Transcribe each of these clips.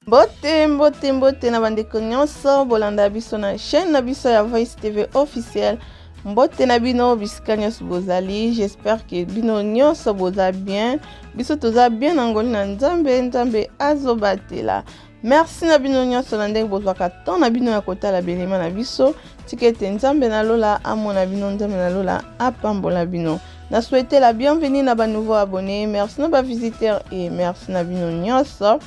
Mbote na bandeko nyonso bolanda biso na chaîne na biso ya Voice TV officiel. Mbote na bino bisika nyonso bozali, j'espère que bino nyonso boza bien. Biso toza bien ngoli na nzambe azobatela. Merci na bino nyonso na ndenge bozwaka ton na bino ya kotala belema na biso. Tikete nzambe na lola amona bino, nzambe na lola apambola bino. Na souhaiter la bienvenue na ba nouveaux abonnés. Merci na ba visiteurs et merci na bino nyonso.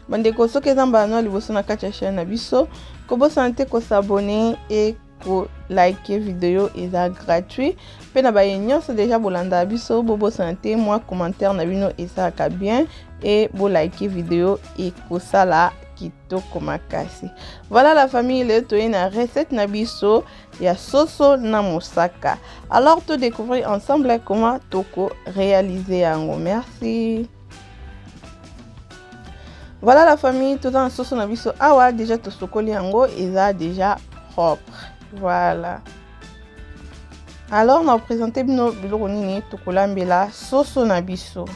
Bandeko soki ezamba no liboso na kati ya chaîne na biso, ko bosante ko s'abonner et ko like vidéo eza gratuit. Pe na ba nyonso déjà bolanda biso bo bosante moi commentaire na bino eza ka bien et bo like vidéo et ko sala kitoko makasi. Voilà la famille, le to na recette na biso ya soso na mosaka. Alors to découvrir ensemble comment toko réaliser yango. Merci. Voilà la famille, tout dans sauce na biso awa déjà to sokoli yango eza déjà propre. Voilà. Alors on a présenté bino biloko nini to kolambela sauce na biso.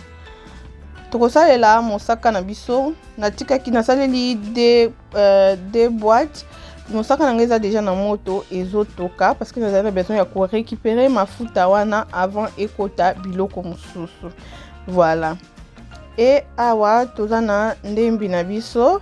To kosalela mosaka na biso, na tikaki na saleli des boîtes. Mosaka na ngeza déjà na moto ezotoka parce que nous avons besoin ya ko récupérer mafuta wana avant ekota biloko mususu. Voilà. Et awa tozana ndembi na biso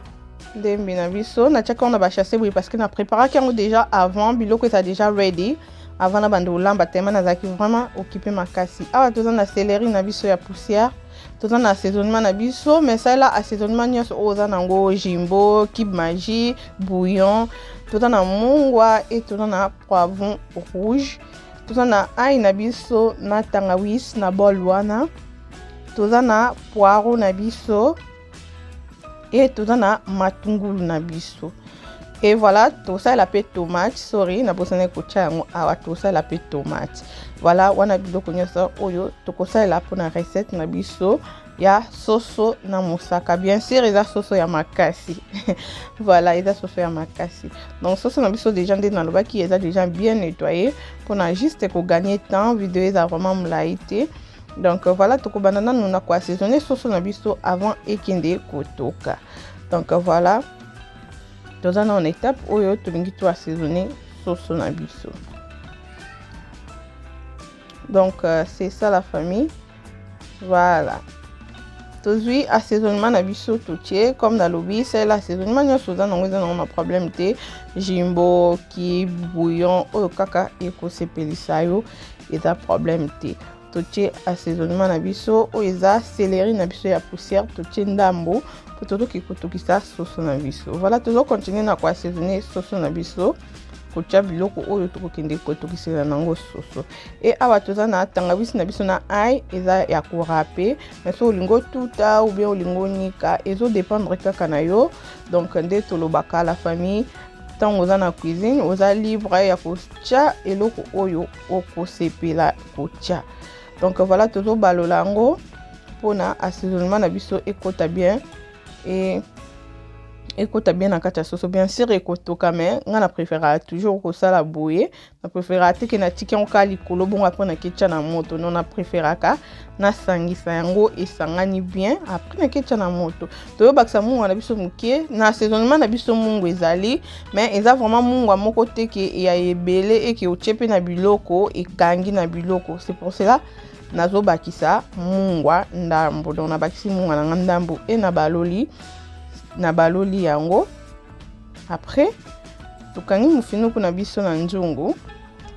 na chaka on a ba chasser oui parce que na préparé kango déjà avant biloko est déjà ready avant na bando lamba tema na zaki vraiment occupé makasi. Awa tozana céleri na biso ya poussière, tozana assaisonnement na biso mais ça là assaisonnement nyos ozana ngo jimbo, kib magie, bouillon, tozana mungwa et tozana poivron rouge, tozana ail na biso na tangawis na bol wana. Tozana poireau na biso et tozana matungulu na biso. Et voilà, tout ça la pe tomate, sorry, na bosane kocha yango awa tout ça la pe tomate. Voilà, wana biloko nyonso oyo tokosa la pona recette na biso ya soso na mosaka. Bien sûr, eza soso ya makasi. Voilà, eza soso ya makasi. Donc soso na biso déjà ndé na lobaki eza déjà bien nettoyé pour na juste ko gagner temps, vidéo eza vraiment mlaité. Donc voilà, toko banana nous na ko assaisonner sauce na biso avant ekende kotoka. Donc voilà, tozana en étape oyo tolingi to assaisonner sauce na biso. Donc c'est ça la famille. Voilà. Tozui assaisonnement na biso toutier comme dans lobby, c'est l'assaisonnement nyoso za nango za na problème te jimbo ki bouillon oyo kaka eko sepelisa yo eza problème te. Toche assaisonnement na biso o eza céleri na biso ya poussière toche ndambo pour todo ki kotokisa sauce na biso. Voilà, toujours continuer na ko assaisonner sauce na biso kocha biloko oyo to kokende kotokisela nango sauce. Et awa toza na tangawisi na biso na ail eza ya ko râper mais so lingo tuta ou bien lingo nika ezo dépendre kaka na yo. Donc nde tolobaka la famille tant oza na cuisine oza libre ya kocha eloko oyo okosepela kocha. Donc voilà, toujours balolango pour na assaisonnement na biso ekota bien et ekota bien na kata sauce. Bien sûr ekotoka mais nga préfère toujours ko sala bouiller, na préfère te ke na tiki on ka likolo bon après na ketcha na moto, non na préfère ka na sangisa yango esangani bien après na ketcha na moto. To baksa mungu na biso mukie na assaisonnement na biso mungu ezali mais eza vraiment mungu moko te ke ya ebele et ke ochepe na biloko e kangi na biloko. C'est pour cela nazo bakisa mungwa ndambo. Donc na bakisi mungwa na ndambo et na baloli yango. Après tokangi mufinuku na biso na nzungu,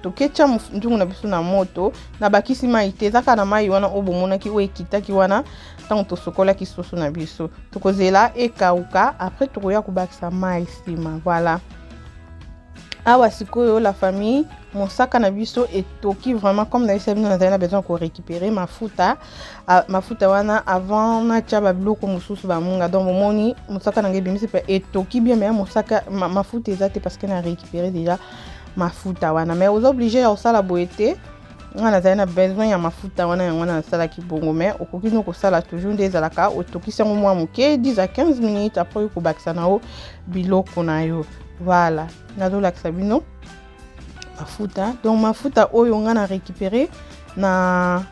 tokecha nzungu na biso na moto na bakisi mai te zaka na mai wana obomona ki ekitaki wana tant to sokola ki soso na biso tokozela ekauka. Après tokoya kubakisa mai sima. Voilà. Awa sikoyo la famille mosaka na biso etoki vraiment comme nous avons besoin de récupérer mafuta wana avant na chaba biloko mususu ba munga. Donc moni mosaka na ngebimisi pe etoki bien mais mosaka mafuta ezate parce que na récupérer déjà mafuta wana mais vous obligé ya osala boete on a besoin ya mafuta wana yango na sala ki bongo mais okoki no ko sala toujours des alaka otoki sango mwa muke 10 à 15 minutes après ko bakisa na o biloko na yo. Voilà, nazo lakisa bino mafuta. Donc mafuta oyo nga na récupérer na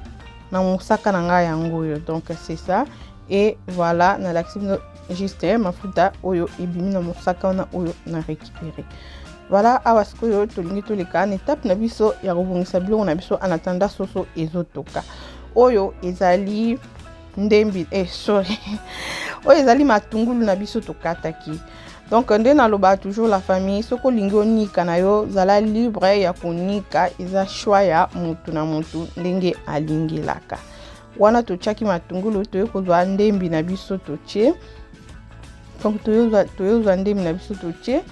mosaka na nga yango yo. Donc c'est ça. Et voilà, na lakisi bino juste mafuta oyo ebimi na mosaka wana oyo na récupérer. Voilà, awa sikoyo tolingi toleka na étape na biso ya kobongisa biloko na biso en attendant soso ezotoka. Oyo ezali ndembi sorry. Oyo ezali matungulu na biso tokataki. Donc nde naloba toujours la famille soko lingi onika na yo zala libre ya konika eza choix ya mutu na mutu ndenge alingelaka. Wana tochaki matungulu toyo kozwa ndembi na biso toche. Donc toyo ndembi na biso toche.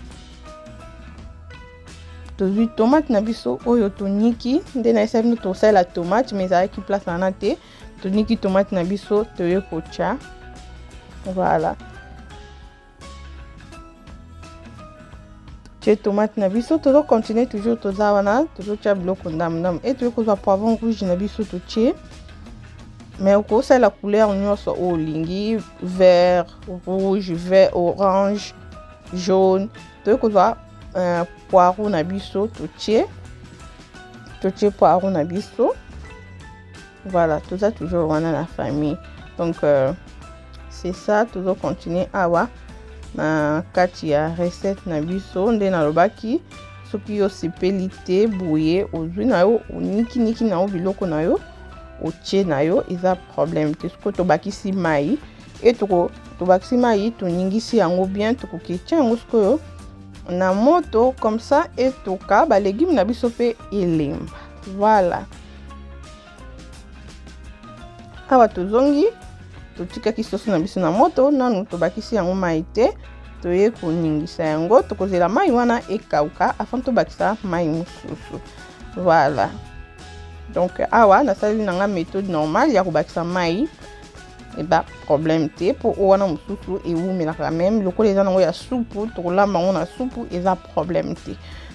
Tozwi tomate na biso oyo toniki nde na esabi to sala tomate mais ezalaki place na te toniki tomate na biso toyo kocha. Voilà. Che tomate na biso tozo continuer toujours toza wana tozo tia biloko ndam et toyo kozwa poivron rouge na biso toche. Mais au c'est la couleur nyonso olingi vert, rouge, vert, orange, jaune. Toyo kozwa poireau na biso toche poireau na biso. Voilà, tout ça toujours wana la famille. Donc c'est ça, toujours continuer awa na kati ya recette na biso nde na lobaki soki yo sepeli te bouye ozwi na yo niki na yo biloko na yo otie na yo eza problème te soko tobakisi mai et tobakisi mai toningisi yango bien tokoketia yango sikoyo na moto comme ça et toka ba légumes na biso pe elemba. Voilà, awa tozongi totikaki soso na biso na moto nanu tobakisi yango mai te toye koningisa yango tokozela mai wana ekauka afin tobakisa mai mosusu. Voilà, donc awa nasali nanga méthode normale ya kobakisa mai et ba problème te pour wana mosusu ewumelaka même lokola eza nango ya supu tokolamba yango na supu eza problème te.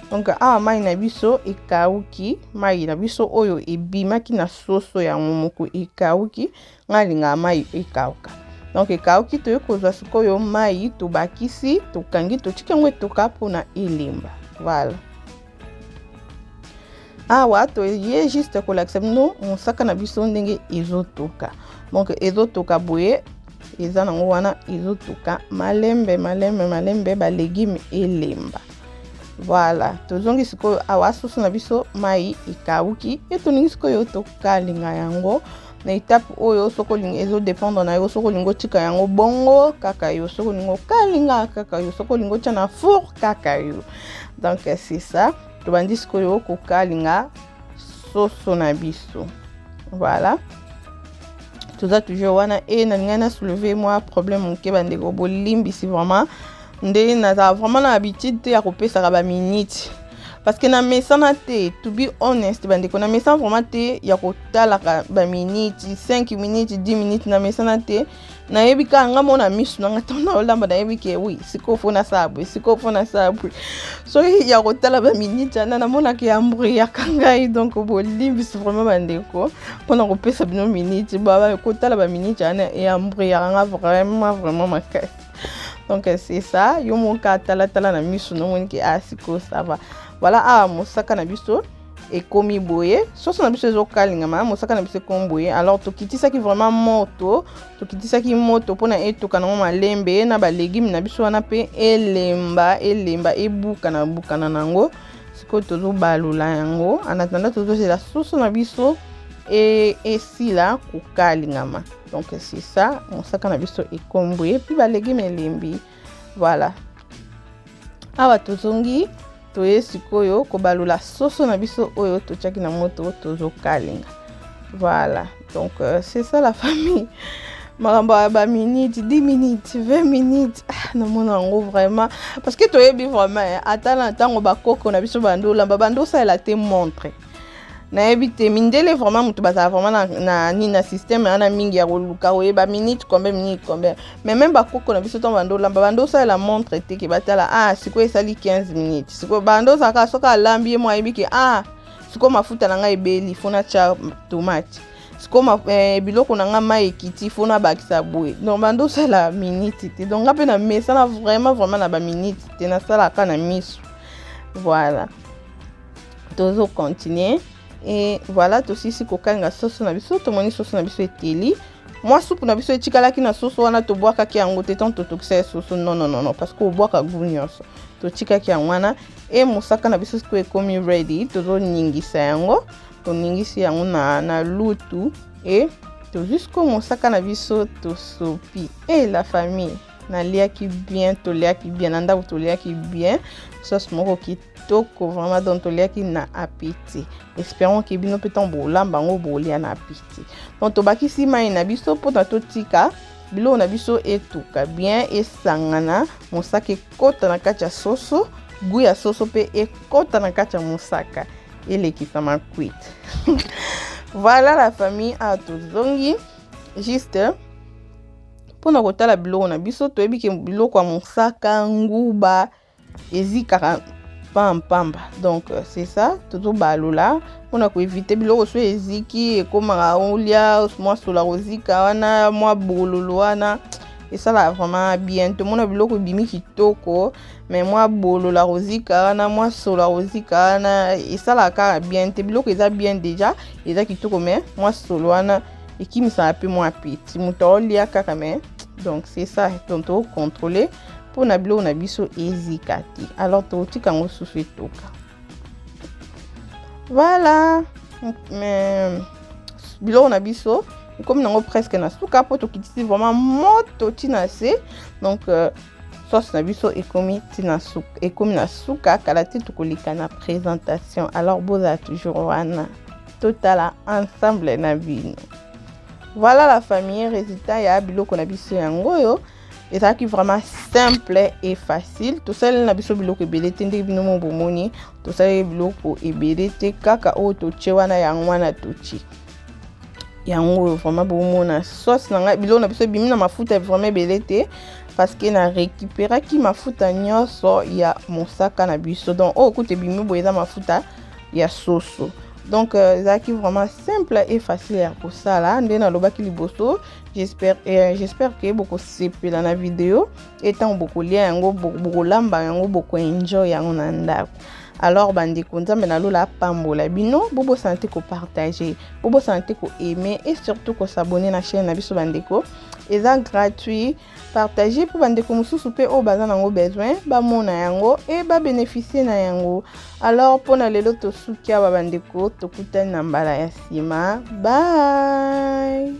Donc awa mai na biso ekauki, mai na biso oyo ebimaki na soso ya moko ekauki ngalinga mai ekauka. Donc ekauki toyo kozwa sikoyo mai tobakisi tokangi totika yango etoka mpona elemba. Voilà, awa toye juste kolakisa bino mosaka na biso ndenge ezotoka. Donc ezotoka boye eza nango wana ezotoka malembe ba légumes elemba. Voilà, tozongi sikoyo awa soso na biso mai ekauki et toningi sikoyo tokalinga yango na étape oyo soko lingi ezo dépendre na yo soko lingo tika yango bongo kaka yo soko lingo kalinga kaka yo soko lingo tia na four kaka yo. Donc c'est ça, tobandi sikoyo kokalinga soso na biso. Voilà, toza toujours wana et na ngana soulever moi problème nke bandeko bolimbisi vraiment nde naza vraiment na habitude te ya kopesa ba minute parce que na mesana te to be honest bandeko na mesana vraiment te ya kotala ba minute 5 minutes 10 minutes na mesana te na yebika nga mona misu na ngatona olamba na yebike oui siko fona sabwe so ya kotala ba minute na mona ke ambri ya kangai donc bolimbisi vraiment bandeko pona kopesa bino minute ba kotala ba minute ana ya ambri ya nga vraiment makasi. Donc c'est ça, yo moka tala na misu no moni ki asiko ça va. Voilà, ah mosaka na biso et komi boye, soso na biso ezokalinga ma mosaka na biso komboye. Alors tokitisa ki vraiment moto pona etoka na malembe na ba légumes na biso wana pe elemba ebuka na nango. Siko tozo balula yango, en attendant tozo c'est la soso na biso et sila kokalingama. Donc c'est ça, mosaka na biso ekomboye puis ba légumes elembi. Voilà, awa tozongi toye sikoyo kobalula soso na biso oyo tochaki na moto tozo kalinga. Voilà, donc c'est ça la famille. Maramba ba minutes 10 minutes 20 minutes na mona ngo vraiment parce que toyebi vraiment atala ntango ba koko na biso bando ça la te montre na ebite mindele vraiment mutu baza vraiment na système na mingi ya koluka oyeba minute combien mais même ba koko na biso bando ça la montre te ke batala siko esali 15 minutes siko bando saka soka lambi mo ayebike siko mafuta na nga ebeli fona cha tomate siko biloko na nga mai ekiti fona bakisa boye donc bando ça la minute te donc ngape na mais ça na vraiment na ba minute te na sala kana misu. Voilà, tozo continuer. Et voilà, aussi si kokanga soso na biso tomoni soso na biso eteli moi soupe na biso etikalaki na soso wana tobwakaki yango te tant totokisa soso non parce que obwaka goût nyonso totikaki yango wana e mosaka na biso siko ekomi ready tozoningisa yango toningisi yango na lutu e to jusqu'au mosaka na biso tosopi e la famille naliaki bien toliaki bien na ndako toliaki bien sauce moko kitoko vraiment donc toliaki na appétit espérons que bino pe tan bolamba ngo bolia na appétit donc tobakisi mai na biso po na totika bilo na biso etuka bien esangana mosaka ekota na kati ya soso goût ya soso pe ekota na kati ya mosaka elekisa makwit voilà la famille a tozongi juste pona kotala biloko na biso toyebi ke biloko ya mosaka nguba ezikaka pamba donc c'est ça tozobalola pona koevite biloko so eziki ekomaka olia mwa sola kozika wana mwa bololo wana esala vraiment bien tomona biloko ebimi kitoko mais mwa bolola kozika wana mwa sola kozika wana esalaka bien te biloko eza bien déjà eza kitoko mais mwa solo wana ekimisaka pe mwa apeti moto aolia kaka mais donc c'est ça donc to contrôler pour na biloko na biso ezika te alors totika yango susu etoka voilà mais biloko na biso comme nango presque na suka po tokitisi vraiment moto tina se donc sauce na biso ekomi tina suka ekomi na suka kala te tokolika na présentation alors boza toujours wana totala ensemble na bino. Voilà la famille résultat ya biloko na biso yango yo ezalaki vraiment simple et facile tosali na biso biloko ebele te nde bino mo bomoni tosali biloko ebele te kaka oyo totie wana yango wana totie yango vraiment bomona sauce na ngai biloko na biso ebimi na mafuta vraiment ebele te parce que na récupéraki mafuta nyonso ya mosaka na biso donc oyo kuta ebimi boye eza mafuta ya soso. Donc ezalaki vraiment simple et facile ya kosala nde nalobaki liboso. J'espère que bokosepela na vidéo etant bokolia yango bokolamba yango bokoenjoy yango na ndako. Alors bandeko nzambe nalola pambola bino bobo santé ko partager bobo santé ko aimer et surtout ko s'abonner na chaîne na biso bandeko eza gratuit partager pour bandeko mususu pe o baza nango besoin ba mona yango et ba bénéficier na yango. Alors pona lelo to sukia ba bandeko to kutana na mbala ya sima bye.